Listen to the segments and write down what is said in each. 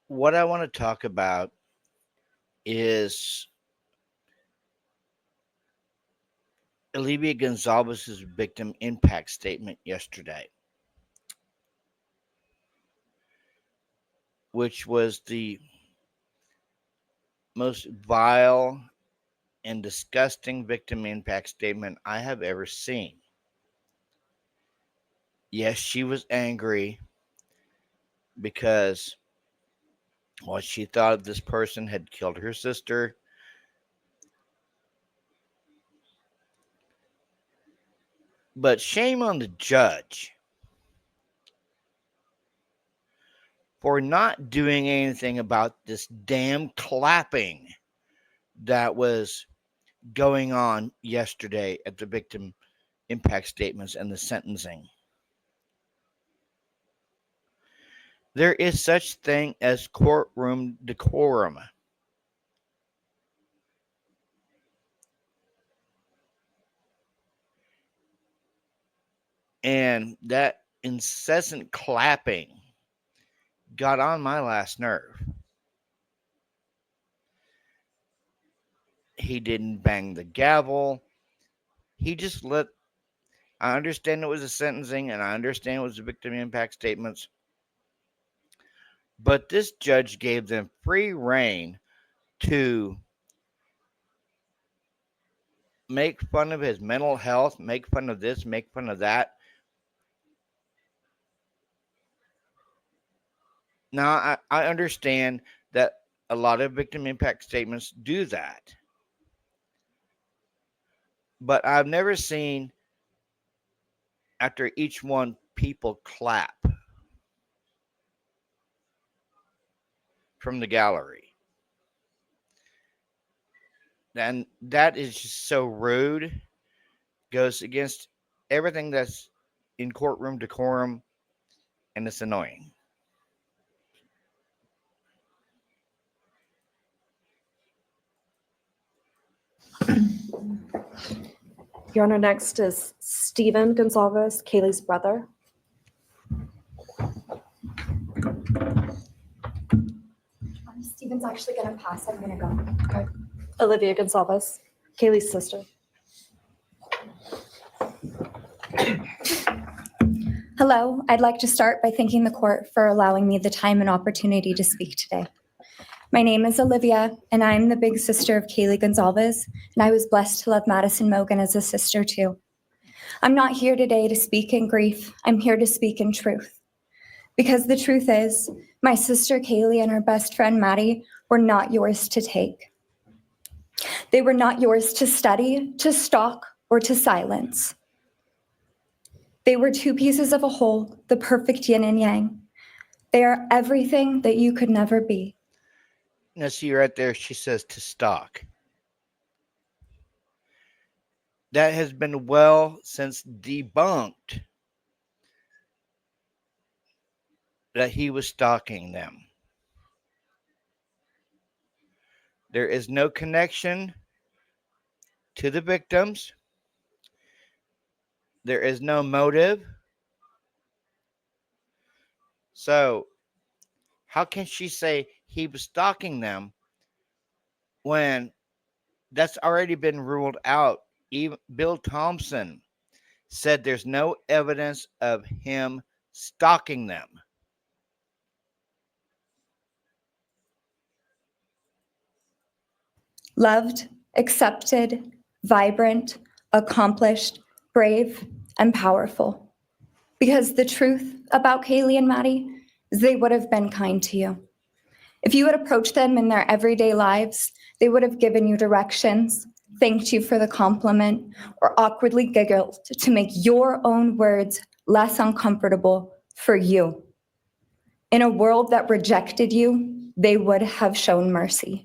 What I want to talk about is Olivia Gonzalez's victim impact statement yesterday, which was the most vile and disgusting victim impact statement I have ever seen. Yes, she was angry because, well, she thought this person had killed her sister. But shame on the judge for not doing anything about this damn clapping that was going on yesterday at the victim impact statements and the sentencing. There is such thing as courtroom decorum. And that incessant clapping got on my last nerve. He didn't bang the gavel. He just let, I understand it was a sentencing and I understand it was the victim impact statements. But this judge gave them free rein to make fun of his mental health, make fun of this, make fun of that. Now, I understand that a lot of victim impact statements do that. But I've never seen, after each one, people clap from the gallery. And that is just so rude. Goes against everything that's in courtroom decorum, and it's annoying. Your Honor, next is Stephen Gonzalez, Kaylee's brother. Stephen's actually going to pass. I'm going to go. Okay. Olivia Gonzalez, Kaylee's sister. Hello. I'd like to start by thanking the court for allowing me the time and opportunity to speak today. My name is Olivia, and I'm the big sister of Kaylee Gonzalez, and I was blessed to love Madison Mogan as a sister too. I'm not here today to speak in grief. I'm here to speak in truth. Because the truth is, my sister Kaylee and her best friend Maddie were not yours to take. They were not yours to study, to stalk, or to silence. They were two pieces of a whole, the perfect yin and yang. They are everything that you could never be. Now, see right there, she says to stalk. That has been well since debunked that he was stalking them. There is no connection to the victims. There is no motive. So, how can she say he was stalking them when that's already been ruled out? Even Bill Thompson said there's no evidence of him stalking them. Loved, accepted, vibrant, accomplished, brave, and powerful. Because the truth about Kaylee and Maddie is they would have been kind to you. If you had approached them in their everyday lives, they would have given you directions, thanked you for the compliment, or awkwardly giggled to make your own words less uncomfortable for you. In a world that rejected you, they would have shown mercy.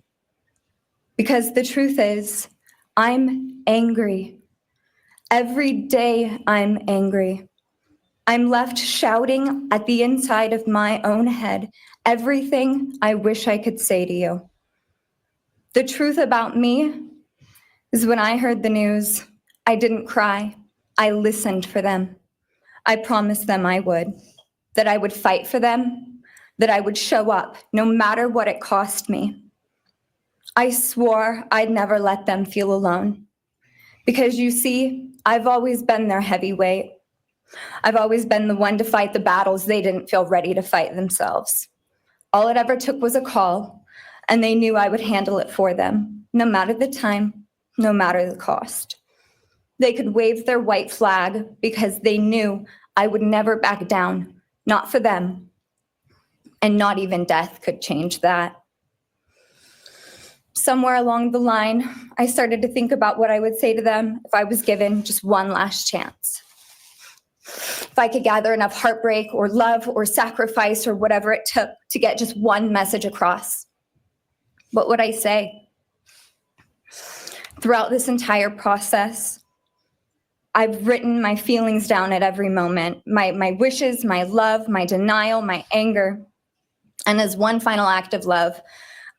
Because the truth is, I'm angry. Every day I'm angry. I'm left shouting at the inside of my own head everything I wish I could say to you. The truth about me is when I heard the news, I didn't cry. I listened for them. I promised them I would, that I would fight for them, that I would show up no matter what it cost me. I swore I'd never let them feel alone. Because you see, I've always been their heavyweight. I've always been the one to fight the battles they didn't feel ready to fight themselves. All it ever took was a call, and they knew I would handle it for them, no matter the time, no matter the cost. They could wave their white flag because they knew I would never back down, not for them, and not even death could change that. Somewhere along the line, I started to think about what I would say to them if I was given just one last chance. If I could gather enough heartbreak or love or sacrifice or whatever it took to get just one message across, what would I say? Throughout this entire process, I've written my feelings down at every moment, my wishes, my love, my denial, my anger. And as one final act of love,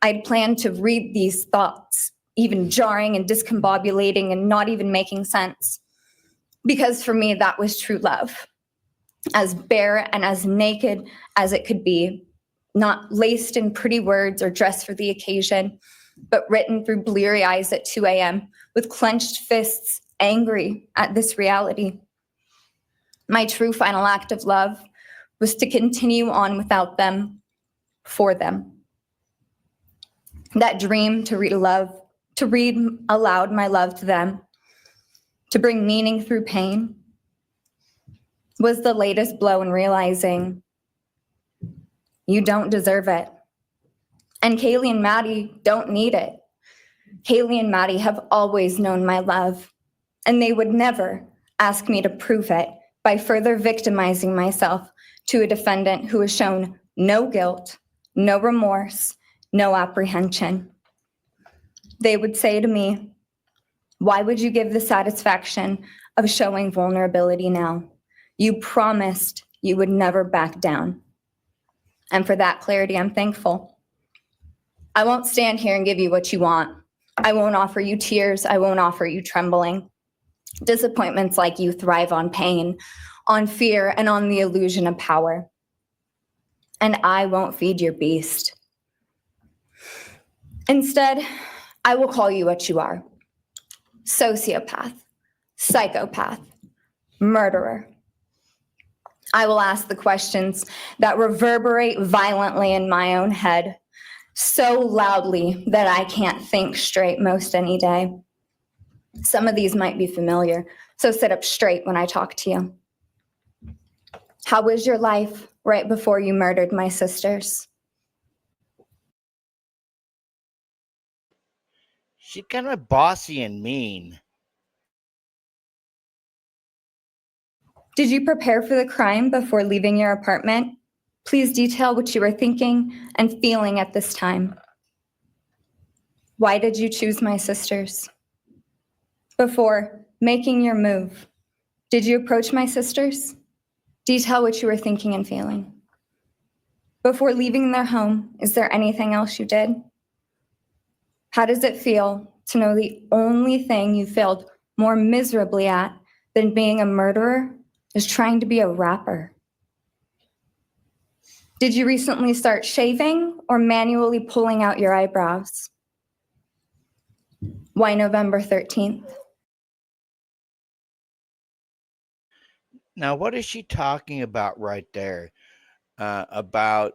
I'd planned to read these thoughts, even jarring and discombobulating and not even making sense. Because for me, that was true love. As bare and as naked as it could be, not laced in pretty words or dressed for the occasion, but written through bleary eyes at 2 a.m. with clenched fists, angry at this reality. My true final act of love was to continue on without them, for them. That dream to read aloud my love to them, to bring meaning through pain, was the latest blow in realizing you don't deserve it. And Kaylee and Maddie don't need it. Kaylee and Maddie have always known my love, and they would never ask me to prove it by further victimizing myself to a defendant who has shown no guilt, no remorse, no apprehension. They would say to me, "Why would you give the satisfaction of showing vulnerability now? You promised you would never back down." And for that clarity, I'm thankful. I won't stand here and give you what you want. I won't offer you tears. I won't offer you trembling. Disappointments like you thrive on pain, on fear, and on the illusion of power. And I won't feed your beast. Instead, I will call you what you are: sociopath, psychopath, murderer. I will ask the questions that reverberate violently in my own head, so loudly that I can't think straight most any day. Some of these might be familiar, so sit up straight when I talk to you. How was your life right before you murdered my sisters? She's kind of bossy and mean. Did you prepare for the crime before leaving your apartment? Please detail what you were thinking and feeling at this time. Why did you choose my sisters? Before making your move, did you approach my sisters? Detail what you were thinking and feeling. Before leaving their home, is there anything else you did? How does it feel to know the only thing you failed more miserably at than being a murderer is trying to be a rapper? Did you recently start shaving or manually pulling out your eyebrows? Why November 13th? Now, what is she talking about right there? About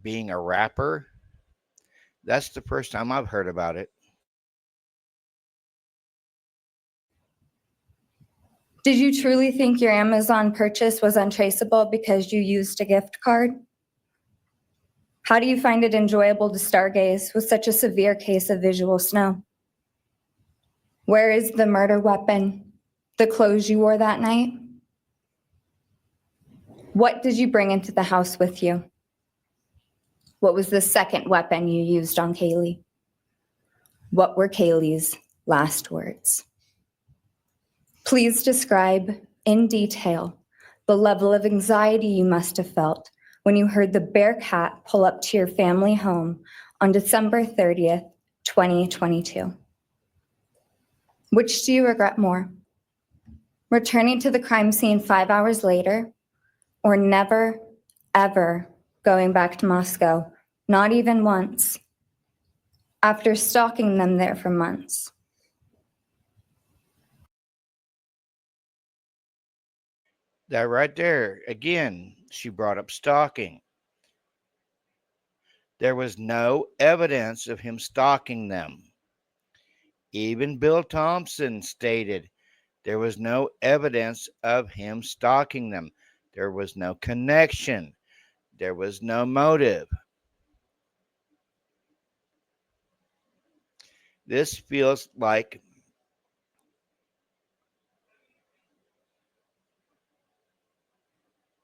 being a rapper? That's the first time I've heard about it. Did you truly think your Amazon purchase was untraceable because you used a gift card? How do you find it enjoyable to stargaze with such a severe case of visual snow? Where is the murder weapon? The clothes you wore that night? What did you bring into the house with you? What was the second weapon you used on Kaylee? What were Kaylee's last words? Please describe in detail the level of anxiety you must have felt when you heard the Bearcat pull up to your family home on December 30th, 2022. Which do you regret more? Returning to the crime scene 5 hours later, or never, ever going back to Moscow, not even once, after stalking them there for months. That right there, again, she brought up stalking. There was no evidence of him stalking them. Even Bill Thompson stated there was no evidence of him stalking them. There was no connection. There was no motive. This feels like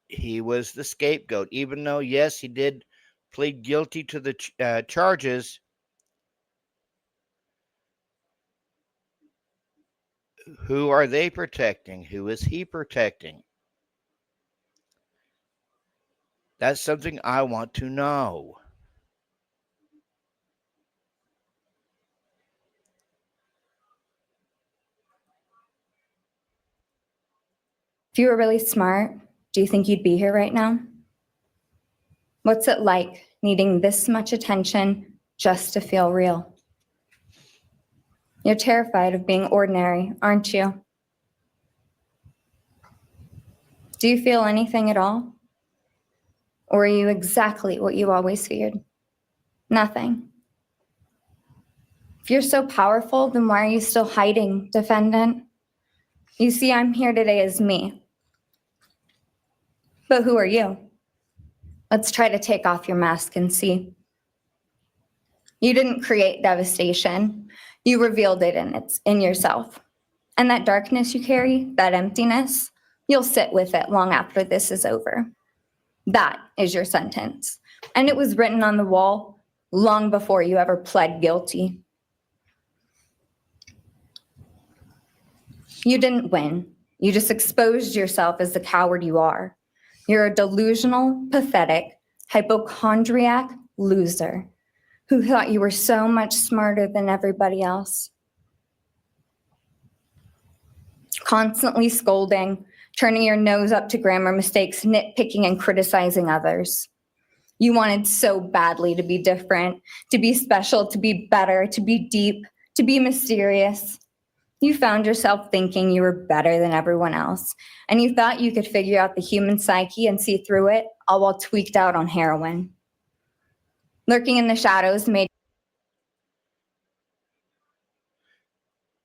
he was the scapegoat, even though, yes, he did plead guilty to the charges. Who are they protecting? Who is he protecting? That's something I want to know. If you were really smart, do you think you'd be here right now? What's it like needing this much attention just to feel real? You're terrified of being ordinary, aren't you? Do you feel anything at all? Or are you exactly what you always feared? Nothing. If you're so powerful, then why are you still hiding, defendant? You see, I'm here today as me. But who are you? Let's try to take off your mask and see. You didn't create devastation. You revealed it in yourself. And that darkness you carry, that emptiness, you'll sit with it long after this is over. That is your sentence. And it was written on the wall long before you ever pled guilty. You didn't win. You just exposed yourself as the coward you are. You're a delusional, pathetic, hypochondriac loser who thought you were so much smarter than everybody else. Constantly scolding, turning your nose up to grammar mistakes, nitpicking and criticizing others. You wanted so badly to be different, to be special, to be better, to be deep, to be mysterious. You found yourself thinking you were better than everyone else, and you thought you could figure out the human psyche and see through it, all while tweaked out on heroin. Lurking in the shadows made.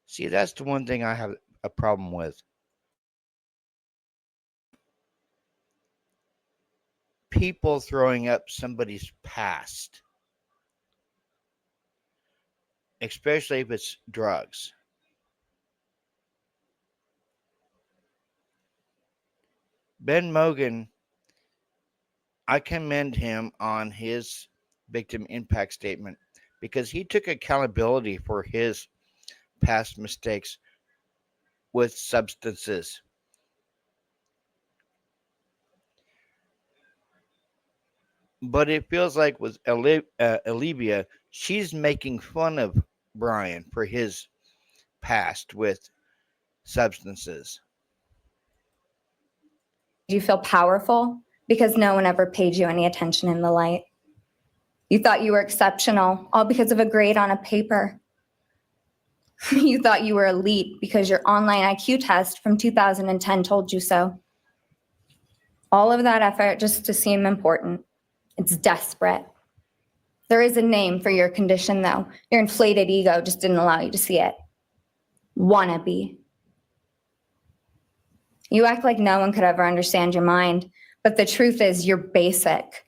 See, that's the one thing I have a problem with. People throwing up somebody's past, especially if it's drugs. Ben Mogan, I commend him on his victim impact statement because he took accountability for his past mistakes with substances. But it feels like with Olivia, she's making fun of Brian for his past with substances. You feel powerful because no one ever paid you any attention in the light. You thought you were exceptional, all because of a grade on a paper. You thought you were elite because your online IQ test from 2010 told you so. All of that effort just to seem important. It's desperate. There is a name for your condition, though. Your inflated ego just didn't allow you to see it. Wannabe. You act like no one could ever understand your mind, but the truth is you're basic.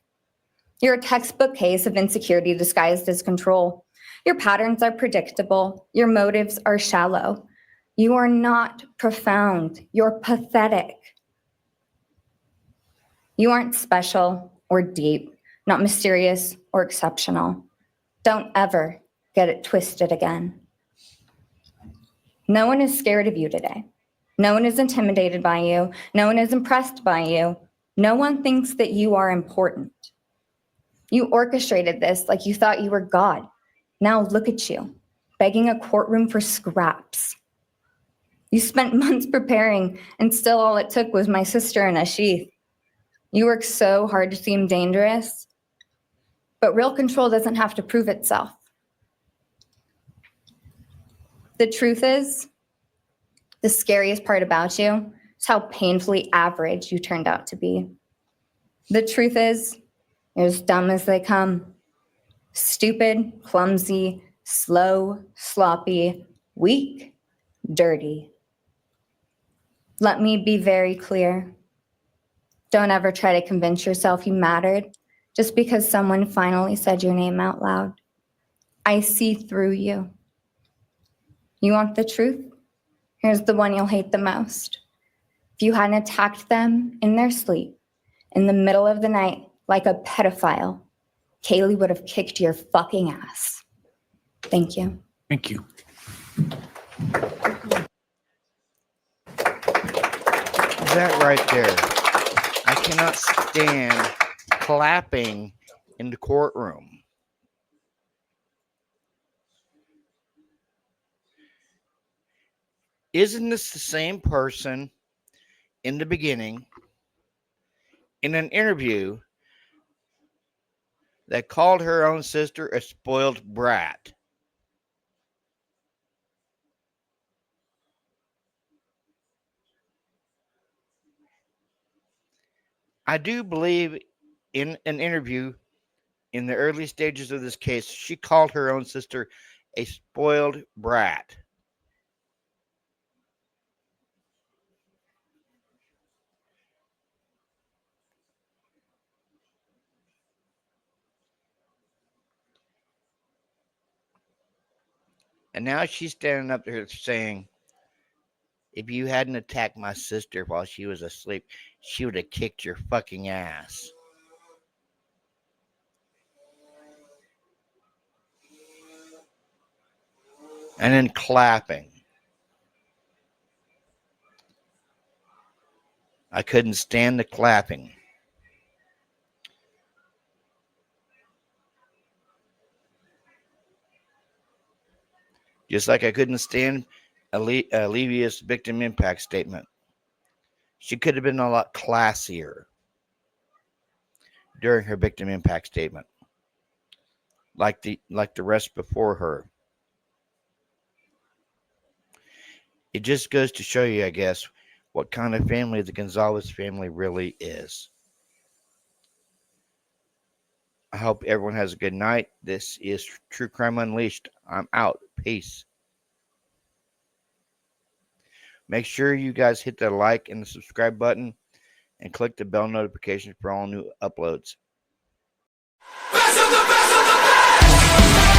You're a textbook case of insecurity disguised as control. Your patterns are predictable. Your motives are shallow. You are not profound. You're pathetic. You aren't special or deep, not mysterious or exceptional. Don't ever get it twisted again. No one is scared of you today. No one is intimidated by you. No one is impressed by you. No one thinks that you are important. You orchestrated this like you thought you were God. Now look at you, begging a courtroom for scraps. You spent months preparing, and still all it took was my sister in a sheath. You work so hard to seem dangerous, but real control doesn't have to prove itself. The truth is, the scariest part about you is how painfully average you turned out to be. The truth is, you're as dumb as they come. Stupid, clumsy, slow, sloppy, weak, dirty. Let me be very clear. Don't ever try to convince yourself you mattered just because someone finally said your name out loud. I see through you. You want the truth? Here's the one you'll hate the most. If you hadn't attacked them in their sleep, in the middle of the night, like a pedophile, Kaylee would have kicked your fucking ass. Thank you. Thank you. That right there. I cannot stand clapping in the courtroom. Isn't this the same person in the beginning in an interview that called her own sister a spoiled brat? I do believe in an interview in the early stages of this case, she called her own sister a spoiled brat. And now she's standing up there saying, if you hadn't attacked my sister while she was asleep, she would have kicked your fucking ass. And then clapping. I couldn't stand the clapping. Just like I couldn't stand Olivia's victim impact statement. She could have been a lot classier during her victim impact statement, like the rest before her. It just goes to show you, I guess, what kind of family the Gonzalez family really is. I hope everyone has a good night. This is True Crime Unleashed. I'm out. Peace. Make sure you guys hit the like and the subscribe button and click the bell notification for all new uploads. Best of the best of the best!